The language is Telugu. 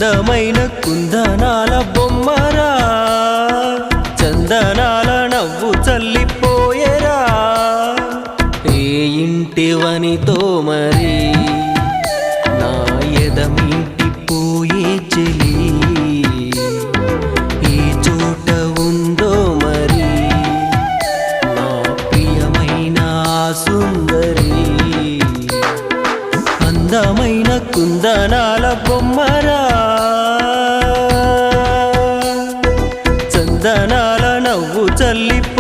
అందమైన కుందనాల బొమ్మరా, చందనాల నవ్వు చల్లిపోయేరా. ఏ ఇంటివనితో మరి నా ఎదమింటిపోయే చెలి, ఏ చోట ఉందో మరి నా ప్రియమైన సుందరి. అందమైన కుందనాల బొమ్మరా, చందనాల నవ్వు చల్లిపో